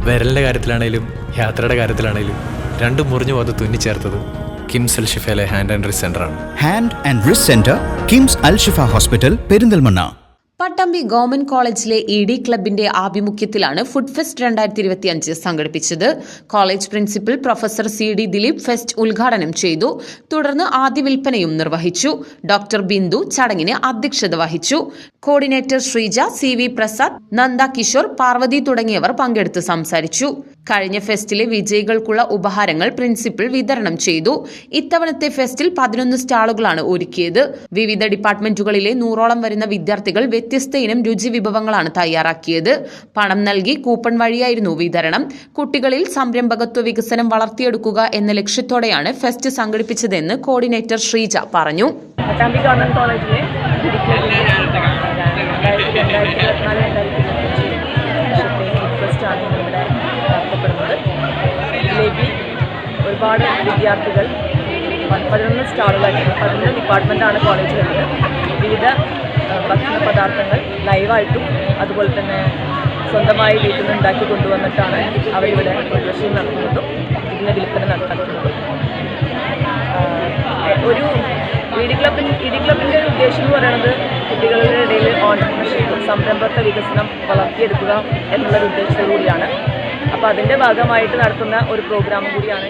വിരലിൻ്റെ കാര്യത്തിലാണേലും യാത്രയുടെ കാര്യത്തിലാണേലും രണ്ടും മുറിഞ്ഞു പോകാതെ തുന്നിച്ചേർത്തത് കിംസ് അൽ ഷിഫയിലെ ഹാൻഡ് ആൻഡ് റിസ്റ്റ് സെൻ്ററാണ്. Hand and wrist centre, KIMS Al Shifa hospital, Perinthalmanna. Pattambi government കോളേജിലെ ED ക്ലബിന്റെ ആഭിമുഖ്യത്തിലാണ് ഫുഡ് ഫെസ്റ്റ് 2025 സംഘടിപ്പിച്ചത്. College principal professor CD Dileep fest ഉദ്ഘാടനം ചെയ്തു. തുടർന്ന് ആദ്യ വിൽപ്പനയും നിർവഹിച്ചു. ഡോക്ടർ ബിന്ദു ചടങ്ങിന് അധ്യക്ഷത വഹിച്ചു. കോർഡിനേറ്റർ ശ്രീജ, CV പ്രസാദ്, നന്ദ കിഷോർ, പാർവതി തുടങ്ങിയവർ പങ്കെടുത്ത് സംസാരിച്ചു. കഴിഞ്ഞ ഫെസ്റ്റിലെ വിജയികൾക്കുള്ള ഉപഹാരങ്ങൾ പ്രിൻസിപ്പൽ വിതരണം ചെയ്തു. ഇത്തവണത്തെ ഫെസ്റ്റിൽ 11 സ്റ്റാളുകളാണ് ഒരുക്കിയത്. വിവിധ ഡിപ്പാർട്ട്മെന്റുകളിലെ 100ഓളം വരുന്ന വിദ്യാർത്ഥികൾ വ്യത്യസ്ത ഇനം രുചി വിഭവങ്ങളാണ് തയ്യാറാക്കിയത്. പണം നൽകി കൂപ്പൺ വഴിയായിരുന്നു വിതരണം. കുട്ടികളിൽ സംരംഭകത്വ വികസനം വളർത്തിയെടുക്കുക എന്ന ലക്ഷ്യത്തോടെയാണ് ഫെസ്റ്റ് സംഘടിപ്പിച്ചതെന്ന് കോർഡിനേറ്റർ ശ്രീജ പറഞ്ഞു. പട്ടാമ്പി ഗവൺമെന്റ് കോളേജിലെ ഫെസ്റ്റാണ് ഇവിടെ നടത്തപ്പെടുന്നത്. ഇതിലേക്ക് ഒരുപാട് വിദ്യാർത്ഥികൾ 11 സ്റ്റാളുകളായിട്ട് 11 ഡിപ്പാർട്ട്മെൻറ്റാണ് കോളേജിലുള്ളത്. വിവിധ ഭക്ഷണ പദാർത്ഥങ്ങൾ ലൈവായിട്ടും അതുപോലെ തന്നെ സ്വന്തമായി വീട്ടിൽ നിന്ന് ഉണ്ടാക്കി കൊണ്ടുവന്നിട്ടാണ് അവരിവിടെ പ്രദർശനം നടത്തുന്നതും ഇതിൻ്റെ വിൽപ്പന നടത്തുന്നതും. ഒരു ED ക്ലബിൻ്റെ ഒരു ഉദ്ദേശം എന്ന് പറയുന്നത് കുട്ടികളുടെ ഇടയിൽ ഓൺടർപ്രണർഷിപ്പ്, സംരംഭത്വ വികസനം വളർത്തിയെടുക്കുക എന്നുള്ളൊരു ഉദ്ദേശത്തോടു കൂടിയാണ്. അപ്പോൾ അതിൻ്റെ ഭാഗമായിട്ട് നടത്തുന്ന ഒരു പ്രോഗ്രാം കൂടിയാണ്.